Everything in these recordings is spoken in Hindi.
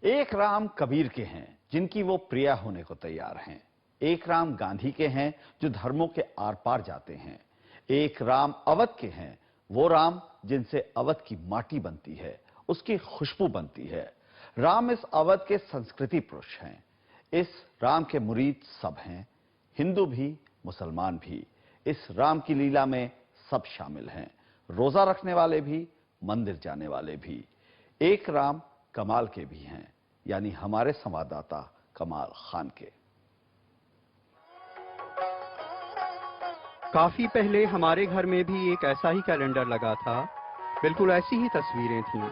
एक राम कबीर के हैं जिनकी वो प्रिया होने को तैयार हैं। एक राम गांधी के हैं जो धर्मों के आर पार जाते हैं। एक राम अवध के हैं, वो राम जिनसे अवध की माटी बनती है, उसकी खुशबू बनती है। राम इस अवध के संस्कृति पुरुष हैं। इस राम के मुरीद सब हैं, हिंदू भी मुसलमान भी। इस राम की लीला में सब शामिल हैं, रोजा रखने वाले भी, मंदिर जाने वाले भी। एक राम कमाल के भी हैं, यानी हमारे संवाददाता कमाल खान के। काफी पहले हमारे घर में भी एक ऐसा ही कैलेंडर लगा था। बिल्कुल ऐसी ही तस्वीरें थीं,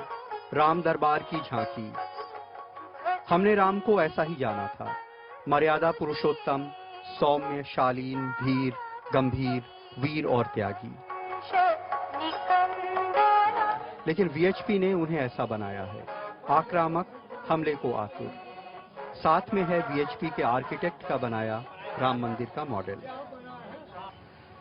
राम दरबार की झांकी। हमने राम को ऐसा ही जाना था, मर्यादा पुरुषोत्तम, सौम्य, शालीन, धीर, गंभीर, वीर और त्यागी। लेकिन वीएचपी ने उन्हें ऐसा बनाया है, आक्रामक, हमले को आतुर। साथ में है वीएचपी के आर्किटेक्ट का बनाया राम मंदिर का मॉडल।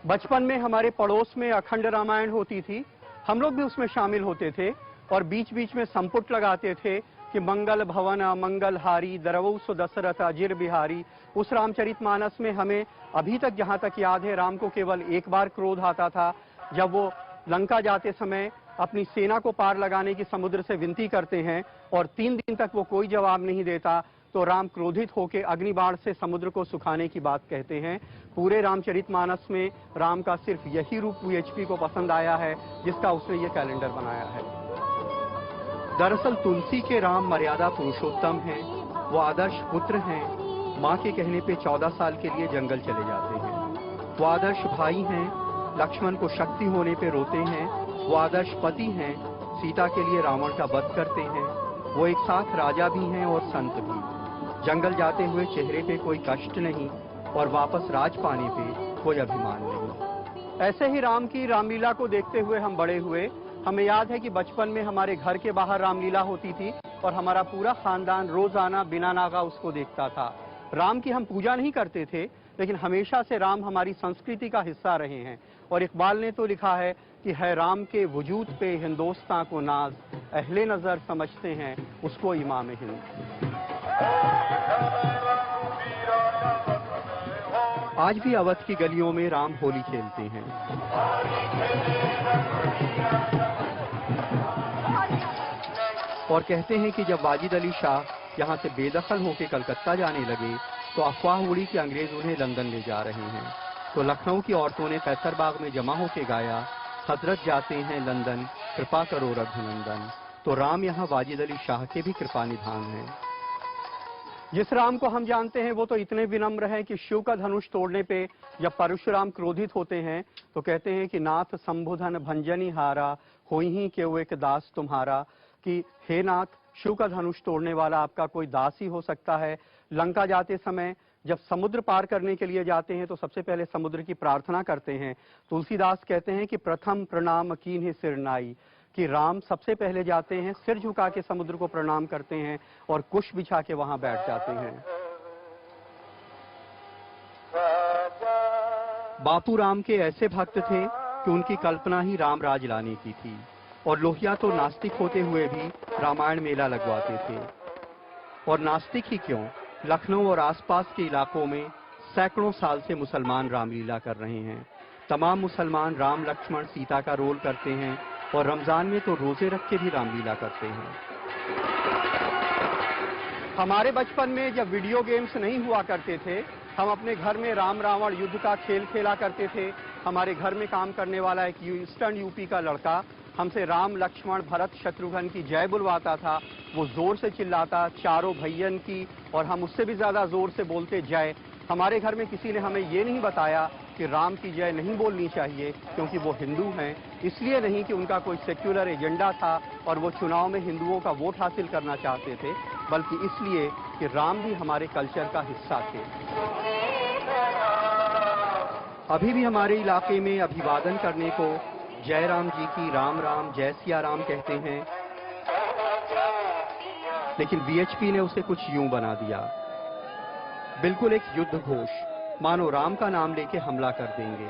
बचपन में हमारे पड़ोस में अखंड रामायण होती थी, हम लोग भी उसमें शामिल होते थे और बीच बीच में संपुट लगाते थे कि मंगल भवन मंगल हारी दरवौ सो दशरथ अजिर बिहारी। उस रामचरितमानस में हमें अभी तक जहां तक याद है, राम को केवल एक बार क्रोध आता था, जब वो लंका जाते समय अपनी सेना को पार लगाने की समुद्र से विनती करते हैं और 3 दिन तक वो कोई जवाब नहीं देता, तो राम क्रोधित होकर अग्निबाण से समुद्र को सुखाने की बात कहते हैं। पूरे रामचरितमानस में राम का सिर्फ यही रूप वीएचपी को पसंद आया है जिसका उसने ये कैलेंडर बनाया है। दरअसल तुलसी के राम मर्यादा पुरुषोत्तम हैं, वो आदर्श पुत्र हैं। मां के कहने पे 14 साल के लिए जंगल चले जाते हैं। वो आदर्श भाई हैं, लक्ष्मण को शक्ति होने पे रोते हैं। वो आदर्श पति हैं, सीता के लिए रावण का वध करते हैं। वो एक साथ राजा भी हैं और संत भी। जंगल जाते हुए चेहरे पे कोई कष्ट नहीं और वापस राज पाने पे कोई अभिमान नहीं। ऐसे ही राम की रामलीला को देखते हुए हम बड़े हुए। हमें याद है कि बचपन में हमारे घर के बाहर रामलीला होती थी और हमारा पूरा खानदान रोजाना बिना नागा उसको देखता था। राम की हम पूजा नहीं करते थे, लेकिन हमेशा से राम हमारी संस्कृति का हिस्सा रहे हैं। और इकबाल ने तो लिखा है कि है राम के वजूद पे हिंदोस्तां को नाज, अहले नजर समझते हैं उसको इमाम हिंद। आज भी अवध की गलियों में राम होली खेलते हैं। और कहते हैं कि जब वाजिद अली शाह यहाँ से बेदखल होकर कलकत्ता जाने लगे तो अफवाह उड़ी कि अंग्रेज उन्हें लंदन ले जा रहे हैं। तो लखनऊ की औरतों ने कैसरबाग में जमा होकर गाया, हजरत जाते हैं लंदन, कृपा करो रघुनंदन। तो राम यहाँ वाजिद अली शाह के भी कृपा निधान है। जिस राम को हम जानते हैं वो तो इतने विनम्र हैं कि शिव का धनुष तोड़ने पे जब परशुराम क्रोधित होते हैं तो कहते हैं कि नाथ संबुधन भंजनी हारा, होई ही केउ एक दास तुम्हारा। कि हे नाथ, शिव का धनुष तोड़ने वाला आपका कोई दास ही हो सकता है। लंका जाते समय जब समुद्र पार करने के लिए जाते हैं तो सबसे पहले समुद्र की प्रार्थना करते हैं। तुलसीदास कहते हैं कि प्रथम प्रणाम कीन्हि सिरनाई, कि राम सबसे पहले जाते हैं, सिर झुका के समुद्र को प्रणाम करते हैं और कुश बिछा के वहां बैठ जाते हैं। बापू राम के ऐसे भक्त थे कि उनकी कल्पना ही राम राज लाने की थी और लोहिया तो नास्तिक होते हुए भी रामायण मेला लगवाते थे। और नास्तिक ही क्यों, लखनऊ और आसपास के इलाकों में सैकड़ों साल से मुसलमान रामलीला कर रहे हैं। तमाम मुसलमान राम लक्ष्मण सीता का रोल करते हैं और रमजान में तो रोजे रख के भी रामलीला करते हैं। हमारे बचपन में जब वीडियो गेम्स नहीं हुआ करते थे, हम अपने घर में राम रावण युद्ध का खेल खेला करते थे। हमारे घर में काम करने वाला एक ईस्टर्न यूपी का लड़का हमसे राम लक्ष्मण भरत शत्रुघ्न की जय बुलवाता था। वो जोर से चिल्लाता चारों भैयन की, और हम उससे भी ज्यादा जोर से बोलते जय। हमारे घर में किसी ने हमें ये नहीं बताया कि राम की जय नहीं बोलनी चाहिए क्योंकि वो हिंदू हैं। इसलिए नहीं कि उनका कोई सेक्युलर एजेंडा था और वो चुनाव में हिंदुओं का वोट हासिल करना चाहते थे, बल्कि इसलिए कि राम भी हमारे कल्चर का हिस्सा थे। अभी भी हमारे इलाके में अभिवादन करने को जय राम जी की, राम राम, जय सिया राम कहते हैं। लेकिन वीएचपी ने उसे कुछ यूं बना दिया, बिल्कुल एक युद्ध घोष, मानो राम का नाम लेके हमला कर देंगे।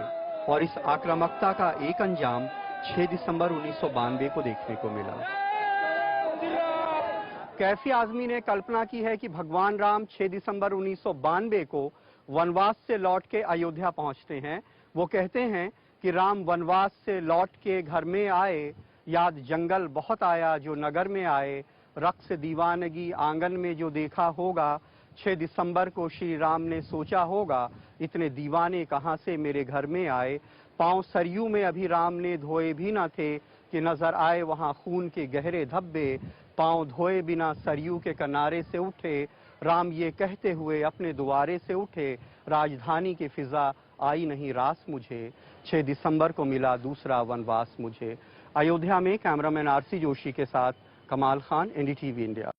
और इस आक्रामकता का एक अंजाम 6 दिसंबर 1992 को देखने को मिला। कैफी आजमी ने कल्पना की है कि भगवान राम 6 दिसंबर 1992 को वनवास से लौट के अयोध्या पहुंचते हैं। वो कहते हैं कि राम वनवास से लौट के घर में आए, याद जंगल बहुत आया जो नगर में आए, रक्स दीवानगी आंगन में जो देखा होगा, 6 दिसंबर को श्री राम ने सोचा होगा, इतने दीवाने कहां से मेरे घर में आए। पांव सरयू में अभी राम ने धोए भी न थे कि नजर आए वहां खून के गहरे धब्बे, पांव धोए बिना सरयू के किनारे से उठे, राम ये कहते हुए अपने द्वारे से उठे, राजधानी की फिजा आई नहीं रास मुझे, 6 दिसंबर को मिला दूसरा वनवास मुझे। अयोध्या में कैमरामैन आरसी जोशी के साथ कमाल खान, एनडीटीवी इंडिया।